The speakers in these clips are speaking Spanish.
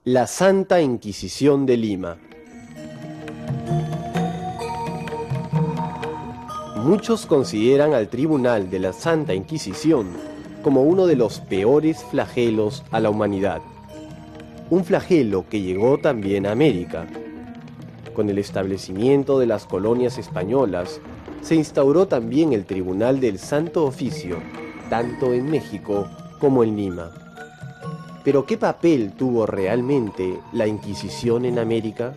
La Santa Inquisición de Lima. Muchos consideran al Tribunal de la Santa Inquisición como uno de los peores flagelos a la humanidad. Un flagelo que llegó también a América. Con el establecimiento de las colonias españolas, se instauró también el Tribunal del Santo Oficio, tanto en México como en Lima. ¿Pero qué papel tuvo realmente la Inquisición en América?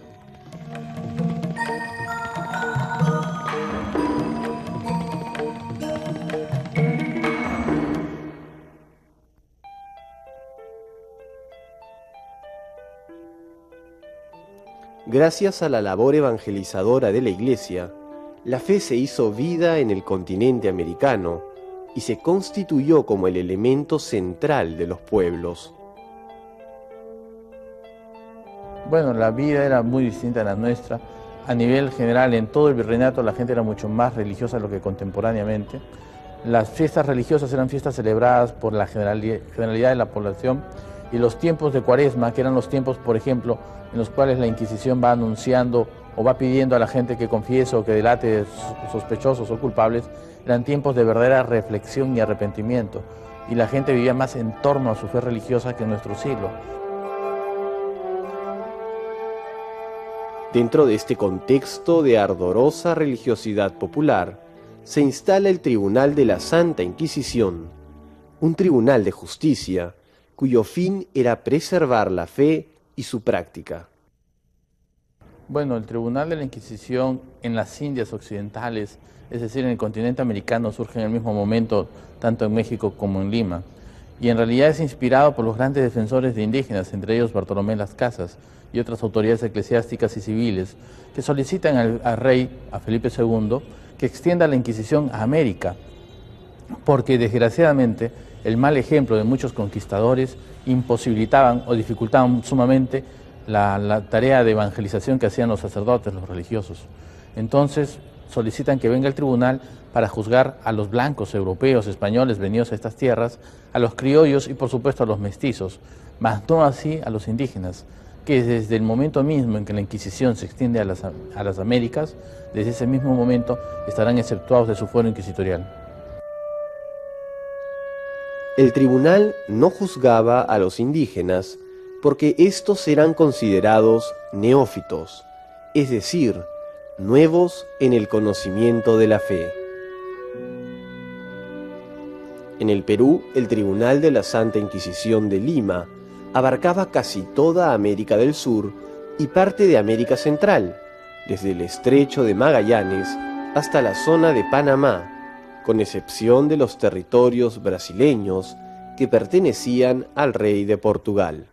Gracias a la labor evangelizadora de la Iglesia, la fe se hizo vida en el continente americano y se constituyó como el elemento central de los pueblos. Bueno, la vida era muy distinta a la nuestra. A nivel general, en todo el virreinato la gente era mucho más religiosa de lo que contemporáneamente. Las fiestas religiosas eran fiestas celebradas por la generalidad de la población, y los tiempos de Cuaresma, que eran los tiempos, por ejemplo, en los cuales la Inquisición va anunciando o va pidiendo a la gente que confiese o que delate sospechosos o culpables, eran tiempos de verdadera reflexión y arrepentimiento, y la gente vivía más en torno a su fe religiosa que en nuestro siglo. Dentro de este contexto de ardorosa religiosidad popular, se instala el Tribunal de la Santa Inquisición, un tribunal de justicia cuyo fin era preservar la fe y su práctica. Bueno, el Tribunal de la Inquisición en las Indias Occidentales, es decir, en el continente americano, surge en el mismo momento, tanto en México como en Lima, y en realidad es inspirado por los grandes defensores de indígenas, entre ellos Bartolomé Las Casas y otras autoridades eclesiásticas y civiles, que solicitan al rey, a Felipe II, que extienda la Inquisición a América, porque desgraciadamente el mal ejemplo de muchos conquistadores imposibilitaban o dificultaban sumamente la tarea de evangelización que hacían los sacerdotes, los religiosos. Entonces solicitan que venga el tribunal para juzgar a los blancos europeos, españoles venidos a estas tierras, a los criollos y por supuesto a los mestizos, mas no así a los indígenas, que desde el momento mismo en que la Inquisición se extiende a las Américas, desde ese mismo momento estarán exceptuados de su fuero inquisitorial. El tribunal no juzgaba a los indígenas porque estos eran considerados neófitos, es decir, nuevos en el conocimiento de la fe. En el Perú, el Tribunal de la Santa Inquisición de Lima abarcaba casi toda América del Sur y parte de América Central, desde el Estrecho de Magallanes hasta la zona de Panamá, con excepción de los territorios brasileños que pertenecían al rey de Portugal.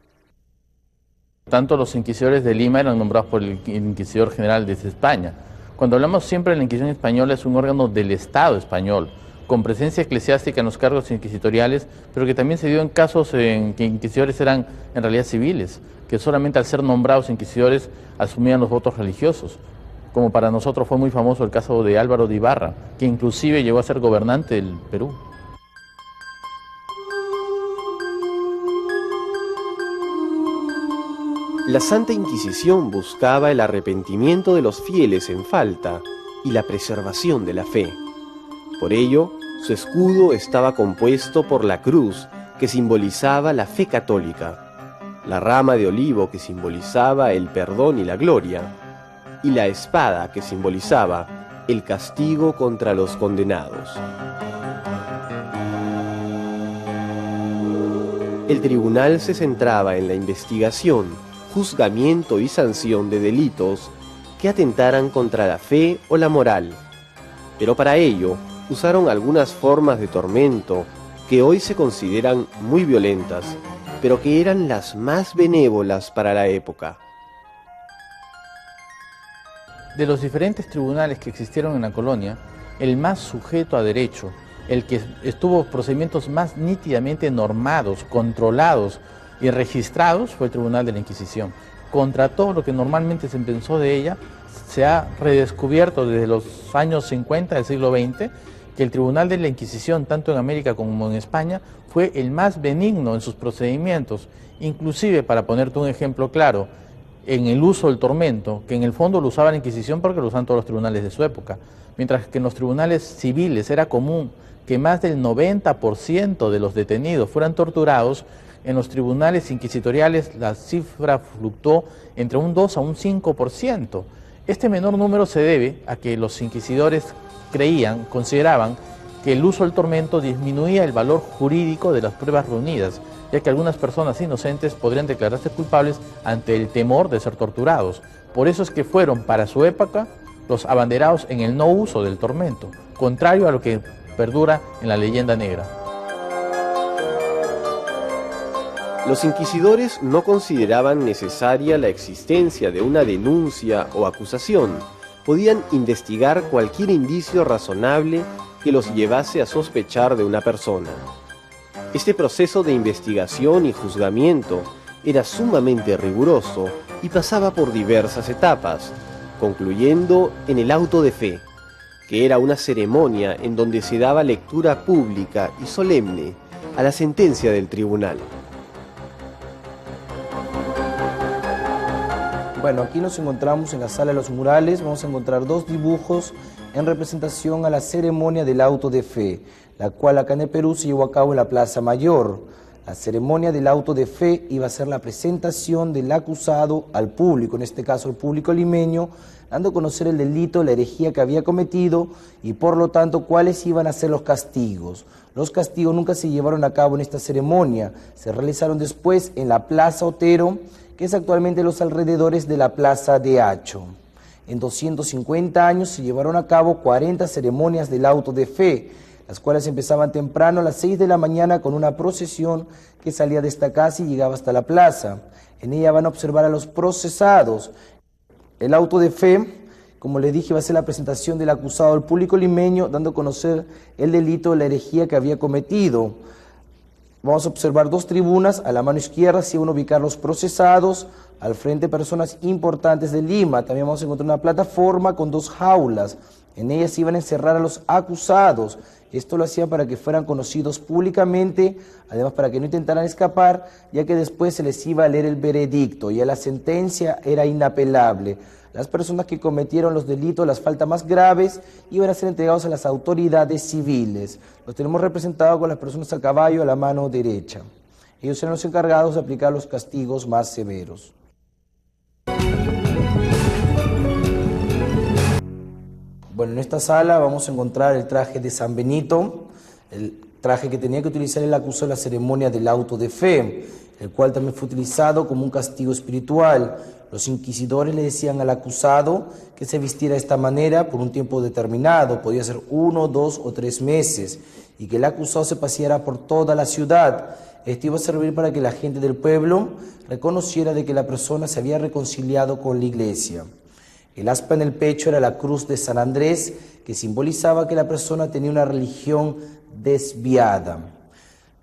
Tanto los inquisidores de Lima eran nombrados por el inquisidor general desde España. Cuando hablamos siempre de la Inquisición española, es un órgano del Estado español, con presencia eclesiástica en los cargos inquisitoriales, pero que también se dio en casos en que inquisidores eran en realidad civiles, que solamente al ser nombrados inquisidores asumían los votos religiosos. Como para nosotros fue muy famoso el caso de Álvaro de Ibarra, que inclusive llegó a ser gobernante del Perú. La Santa Inquisición buscaba el arrepentimiento de los fieles en falta y la preservación de la fe. Por ello, su escudo estaba compuesto por la cruz, que simbolizaba la fe católica, la rama de olivo, que simbolizaba el perdón y la gloria, y la espada, que simbolizaba el castigo contra los condenados. El tribunal se centraba en la investigación, juzgamiento y sanción de delitos que atentaran contra la fe o la moral, pero para ello usaron algunas formas de tormento que hoy se consideran muy violentas, pero que eran las más benévolas para la época. De los diferentes tribunales que existieron en la colonia, el más sujeto a derecho, el que estuvo procedimientos más nítidamente normados, controlados y registrados, fue el Tribunal de la Inquisición. Contra todo lo que normalmente se pensó de ella, se ha redescubierto desde los años 50 del siglo XX que el Tribunal de la Inquisición, tanto en América como en España, fue el más benigno en sus procedimientos, inclusive, para ponerte un ejemplo claro, en el uso del tormento, que en el fondo lo usaba la Inquisición porque lo usaban todos los tribunales de su época, mientras que en los tribunales civiles era común que más del 90% de los detenidos fueran torturados. En los tribunales inquisitoriales la cifra fluctuó entre un 2 a un 5%. Este menor número se debe a que los inquisidores consideraban que el uso del tormento disminuía el valor jurídico de las pruebas reunidas, ya que algunas personas inocentes podrían declararse culpables ante el temor de ser torturados. Por eso es que fueron, para su época, los abanderados en el no uso del tormento, contrario a lo que perdura en la leyenda negra. Los inquisidores no consideraban necesaria la existencia de una denuncia o acusación. Podían investigar cualquier indicio razonable que los llevase a sospechar de una persona. Este proceso de investigación y juzgamiento era sumamente riguroso y pasaba por diversas etapas, concluyendo en el auto de fe, que era una ceremonia en donde se daba lectura pública y solemne a la sentencia del tribunal. Bueno, aquí nos encontramos en la sala de los murales, vamos a encontrar dos dibujos en representación a la ceremonia del auto de fe, la cual acá en el Perú se llevó a cabo en la Plaza Mayor. La ceremonia del auto de fe iba a ser la presentación del acusado al público, en este caso el público limeño, dando a conocer el delito, la herejía que había cometido y por lo tanto cuáles iban a ser los castigos. Los castigos nunca se llevaron a cabo en esta ceremonia, se realizaron después en la Plaza Otero, que es actualmente los alrededores de la Plaza de Hacho. En 250 años se llevaron a cabo 40 ceremonias del auto de fe, las cuales empezaban temprano a las 6 de la mañana con una procesión que salía de esta casa y llegaba hasta la plaza. En ella van a observar a los procesados. El auto de fe, como les dije, va a ser la presentación del acusado al público limeño, dando a conocer el delito, la herejía que había cometido. Vamos a observar dos tribunas, a la mano izquierda se van a ubicar los procesados, al frente personas importantes de Lima. También vamos a encontrar una plataforma con dos jaulas, en ellas se iban a encerrar a los acusados. Esto lo hacían para que fueran conocidos públicamente, además para que no intentaran escapar, ya que después se les iba a leer el veredicto, ya la sentencia era inapelable. Las personas que cometieron los delitos, las faltas más graves, iban a ser entregados a las autoridades civiles. Los tenemos representados con las personas a caballo a la mano derecha. Ellos eran los encargados de aplicar los castigos más severos. Bueno, en esta sala vamos a encontrar el traje de San Benito, el traje que tenía que utilizar el acusado en la ceremonia del auto de fe, el cual también fue utilizado como un castigo espiritual. Los inquisidores le decían al acusado que se vistiera de esta manera por un tiempo determinado, podía ser 1, 2 o 3 meses, y que el acusado se paseara por toda la ciudad. Esto iba a servir para que la gente del pueblo reconociera de que la persona se había reconciliado con la iglesia. El aspa en el pecho era la cruz de San Andrés, que simbolizaba que la persona tenía una religión desviada.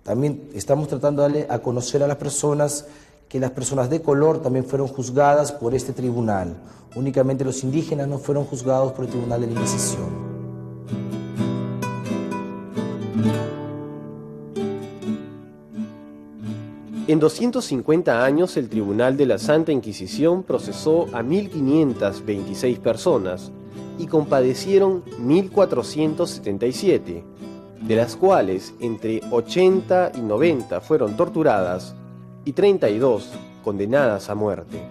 También estamos tratando de darle a conocer a las personas que las personas de color también fueron juzgadas por este tribunal. Únicamente los indígenas no fueron juzgados por el Tribunal de la Inquisición. En 250 años, el Tribunal de la Santa Inquisición procesó a 1.526 personas y compadecieron 1.477, de las cuales entre 80 y 90 fueron torturadas y 32 condenadas a muerte.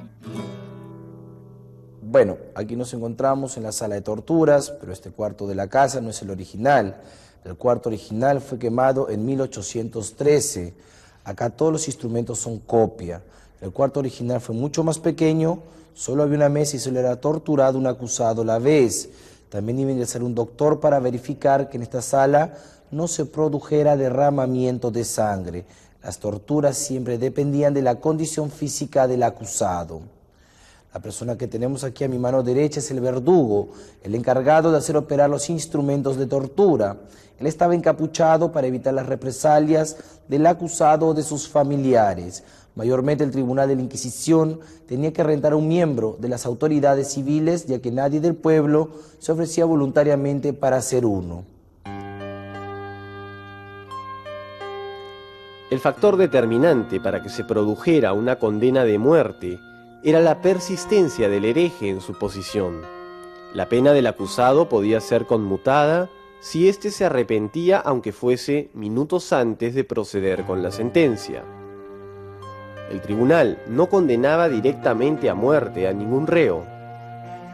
Bueno, aquí nos encontramos en la sala de torturas, pero este cuarto de la casa no es el original. El cuarto original fue quemado en 1813. Acá todos los instrumentos son copia. El cuarto original fue mucho más pequeño, solo había una mesa y solo era torturado un acusado a la vez. También iba a ingresar un doctor para verificar que en esta sala no se produjera derramamiento de sangre. Las torturas siempre dependían de la condición física del acusado. La persona que tenemos aquí a mi mano derecha es el verdugo, el encargado de hacer operar los instrumentos de tortura. Él estaba encapuchado para evitar las represalias del acusado o de sus familiares. Mayormente el Tribunal de la Inquisición tenía que rentar a un miembro de las autoridades civiles, ya que nadie del pueblo se ofrecía voluntariamente para ser uno. El factor determinante para que se produjera una condena de muerte era la persistencia del hereje en su posición. La pena del acusado podía ser conmutada si éste se arrepentía aunque fuese minutos antes de proceder con la sentencia. El tribunal no condenaba directamente a muerte a ningún reo.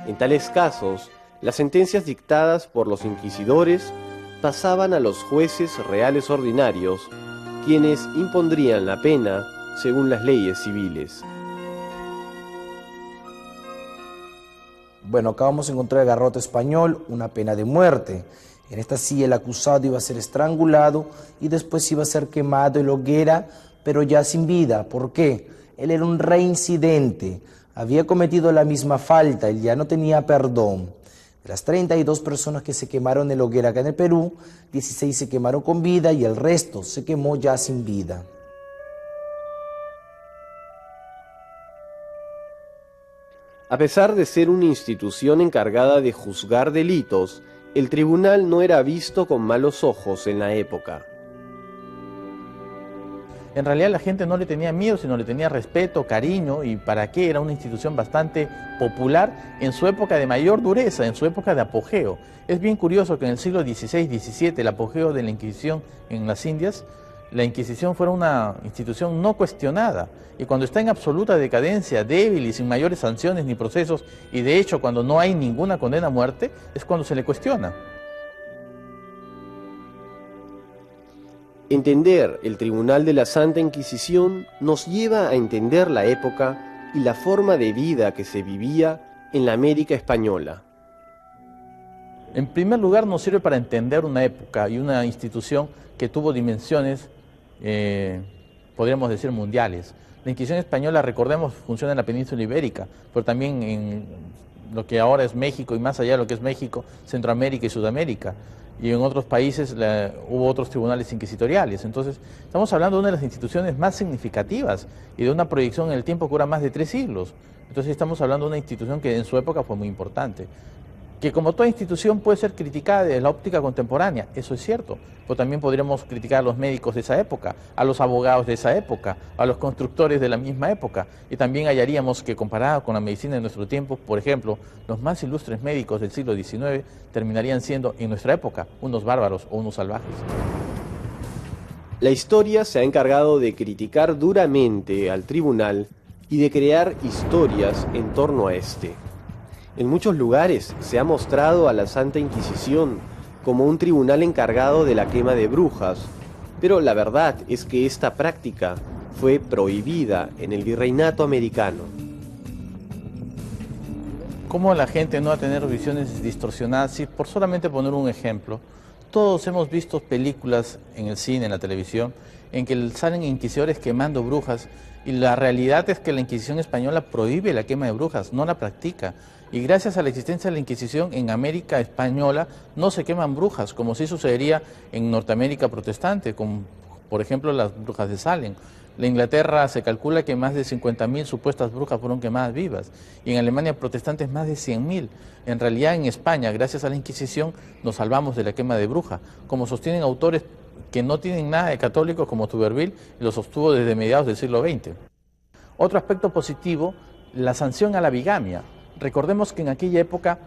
En tales casos, las sentencias dictadas por los inquisidores pasaban a los jueces reales ordinarios, quienes impondrían la pena según las leyes civiles. Bueno, acá vamos a encontrar el garrote español, una pena de muerte. En esta sí el acusado iba a ser estrangulado y después iba a ser quemado en la hoguera, pero ya sin vida. ¿Por qué? Él era un reincidente, había cometido la misma falta, él ya no tenía perdón. De las 32 personas que se quemaron en la hoguera acá en el Perú, 16 se quemaron con vida y el resto se quemó ya sin vida. A pesar de ser una institución encargada de juzgar delitos, el tribunal no era visto con malos ojos en la época. En realidad la gente no le tenía miedo, sino le tenía respeto, cariño, y para qué, era una institución bastante popular en su época de mayor dureza, en su época de apogeo. Es bien curioso que en el siglo XVI-XVII, el apogeo de la Inquisición en las Indias, la Inquisición fuera una institución no cuestionada, y cuando está en absoluta decadencia, débil y sin mayores sanciones ni procesos, y de hecho cuando no hay ninguna condena a muerte, es cuando se le cuestiona. Entender el Tribunal de la Santa Inquisición nos lleva a entender la época y la forma de vida que se vivía en la América española. En primer lugar, nos sirve para entender una época y una institución que tuvo dimensiones, podríamos decir, mundiales. La Inquisición española, recordemos, funciona en la península ibérica, pero también en lo que ahora es México y más allá de lo que es México, Centroamérica y Sudamérica. Y en otros países hubo otros tribunales inquisitoriales. Entonces, estamos hablando de una de las instituciones más significativas y de una proyección en el tiempo que dura más de 3 siglos. Entonces, estamos hablando de una institución que en su época fue muy importante. Que como toda institución puede ser criticada desde la óptica contemporánea, eso es cierto, pero también podríamos criticar a los médicos de esa época, a los abogados de esa época, a los constructores de la misma época, y también hallaríamos que comparado con la medicina de nuestro tiempo, por ejemplo, los más ilustres médicos del siglo XIX terminarían siendo, en nuestra época, unos bárbaros o unos salvajes. La historia se ha encargado de criticar duramente al tribunal y de crear historias en torno a este. En muchos lugares se ha mostrado a la Santa Inquisición como un tribunal encargado de la quema de brujas, pero la verdad es que esta práctica fue prohibida en el virreinato americano. ¿Cómo la gente no va a tener visiones distorsionadas? Si, por solamente poner un ejemplo, todos hemos visto películas en el cine, en la televisión, en que salen inquisidores quemando brujas, y la realidad es que la Inquisición española prohíbe la quema de brujas, no la practica. Y gracias a la existencia de la Inquisición en América española no se queman brujas, como sí sucedería en Norteamérica protestante, como por ejemplo las brujas de Salem. En Inglaterra se calcula que más de 50.000 supuestas brujas fueron quemadas vivas, y en Alemania protestantes más de 100.000. En realidad en España, gracias a la Inquisición, nos salvamos de la quema de brujas, como sostienen autores que no tienen nada de católicos como Tuberville, y lo sostuvo desde mediados del siglo XX. Otro aspecto positivo, la sanción a la bigamia. Recordemos que en aquella época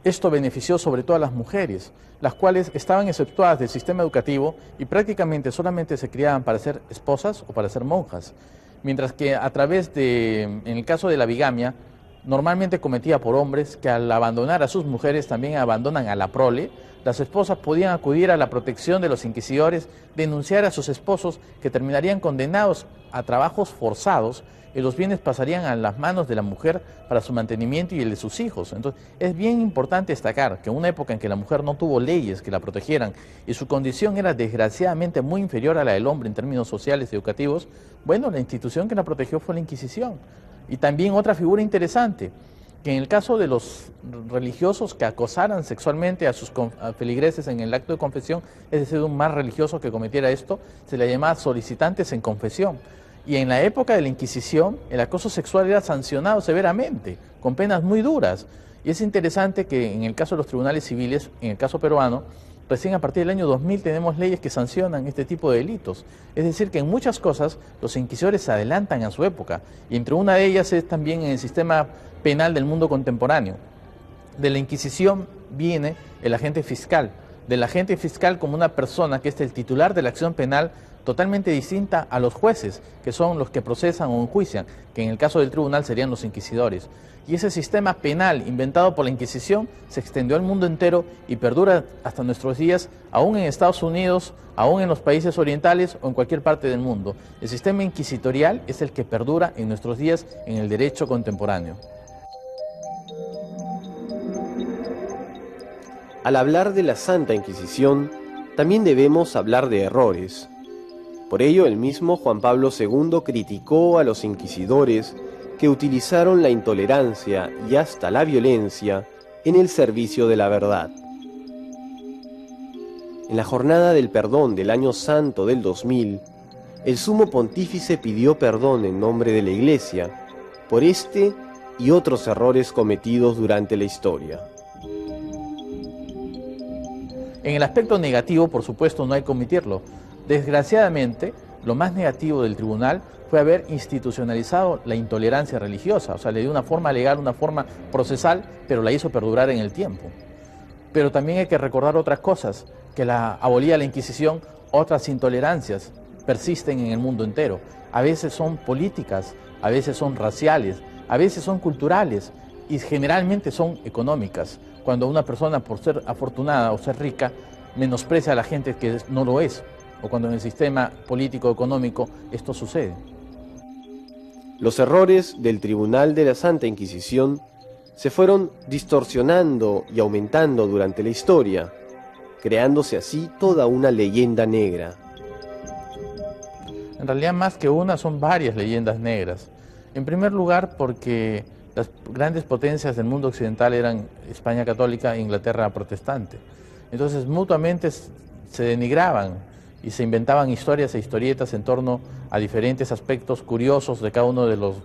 esto benefició sobre todo a las mujeres, las cuales estaban exceptuadas del sistema educativo y prácticamente solamente se criaban para ser esposas o para ser monjas, mientras que a través de, en el caso de la bigamia, normalmente cometida por hombres que al abandonar a sus mujeres también abandonan a la prole, las esposas podían acudir a la protección de los inquisidores, denunciar a sus esposos que terminarían condenados a trabajos forzados y los bienes pasarían a las manos de la mujer para su mantenimiento y el de sus hijos. Entonces, es bien importante destacar que en una época en que la mujer no tuvo leyes que la protegieran y su condición era desgraciadamente muy inferior a la del hombre en términos sociales y educativos, bueno, la institución que la protegió fue la Inquisición. Y también otra figura interesante, que en el caso de los religiosos que acosaran sexualmente a sus feligreses en el acto de confesión, es decir, un más religioso que cometiera esto, se le llamaba solicitantes en confesión. Y en la época de la Inquisición, el acoso sexual era sancionado severamente, con penas muy duras. Y es interesante que en el caso de los tribunales civiles, en el caso peruano, recién a partir del año 2000 tenemos leyes que sancionan este tipo de delitos. Es decir, que en muchas cosas los inquisidores se adelantan a su época, y entre una de ellas es también en el sistema penal del mundo contemporáneo. De la Inquisición viene el agente fiscal, del agente fiscal como una persona que es el titular de la acción penal, totalmente distinta a los jueces, que son los que procesan o enjuician, que en el caso del tribunal serían los inquisidores. Y ese sistema penal inventado por la Inquisición se extendió al mundo entero y perdura hasta nuestros días, aún en Estados Unidos, aún en los países orientales o en cualquier parte del mundo. El sistema inquisitorial es el que perdura en nuestros días en el derecho contemporáneo. Al hablar de la Santa Inquisición, también debemos hablar de errores. Por ello, el mismo Juan Pablo II criticó a los inquisidores que utilizaron la intolerancia y hasta la violencia en el servicio de la verdad. En la Jornada del Perdón del Año Santo del 2000, el Sumo Pontífice pidió perdón en nombre de la Iglesia por este y otros errores cometidos durante la historia. En el aspecto negativo, por supuesto, no hay que omitirlo. Desgraciadamente, lo más negativo del tribunal fue haber institucionalizado la intolerancia religiosa, o sea, le dio una forma legal, una forma procesal, pero la hizo perdurar en el tiempo. Pero también hay que recordar otras cosas, que abolida la Inquisición, otras intolerancias persisten en el mundo entero. A veces son políticas, a veces son raciales, a veces son culturales y generalmente son económicas. Cuando una persona, por ser afortunada o ser rica, menosprecia a la gente que no lo es, o cuando en el sistema político-económico esto sucede. Los errores del Tribunal de la Santa Inquisición se fueron distorsionando y aumentando durante la historia, creándose así toda una leyenda negra. En realidad, más que una, son varias leyendas negras. En primer lugar, porque las grandes potencias del mundo occidental eran España católica e Inglaterra protestante. Entonces, mutuamente se denigraban y se inventaban historias e historietas en torno a diferentes aspectos curiosos de cada uno de los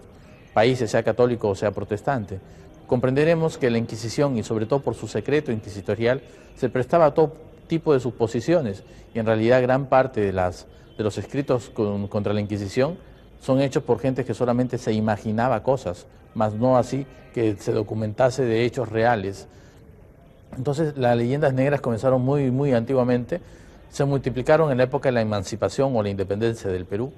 países, sea católico o sea protestante. Comprenderemos que la Inquisición, y sobre todo por su secreto inquisitorial, se prestaba a todo tipo de suposiciones, y en realidad gran parte de los escritos contra la Inquisición son hechos por gente que solamente se imaginaba cosas, mas no así que se documentase de hechos reales. Entonces las leyendas negras comenzaron muy antiguamente, se multiplicaron en la época de la emancipación o la independencia del Perú,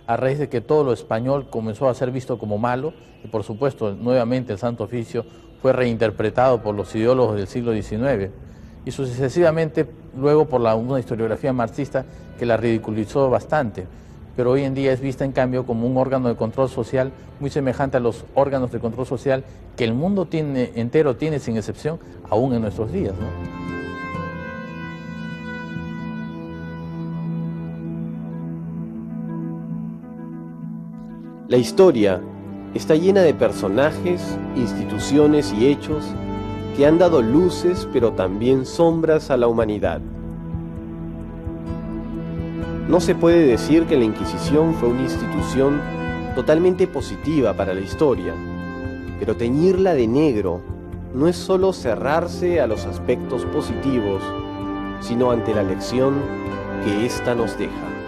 a raíz de que todo lo español comenzó a ser visto como malo, y por supuesto nuevamente el Santo Oficio fue reinterpretado por los ideólogos del siglo XIX, y sucesivamente luego por una historiografía marxista que la ridiculizó bastante, pero hoy en día es vista en cambio como un órgano de control social muy semejante a los órganos de control social que el mundo entero tiene sin excepción, aún en nuestros días, ¿no? La historia está llena de personajes, instituciones y hechos que han dado luces pero también sombras a la humanidad. No se puede decir que la Inquisición fue una institución totalmente positiva para la historia, pero teñirla de negro no es solo cerrarse a los aspectos positivos, sino ante la lección que ésta nos deja.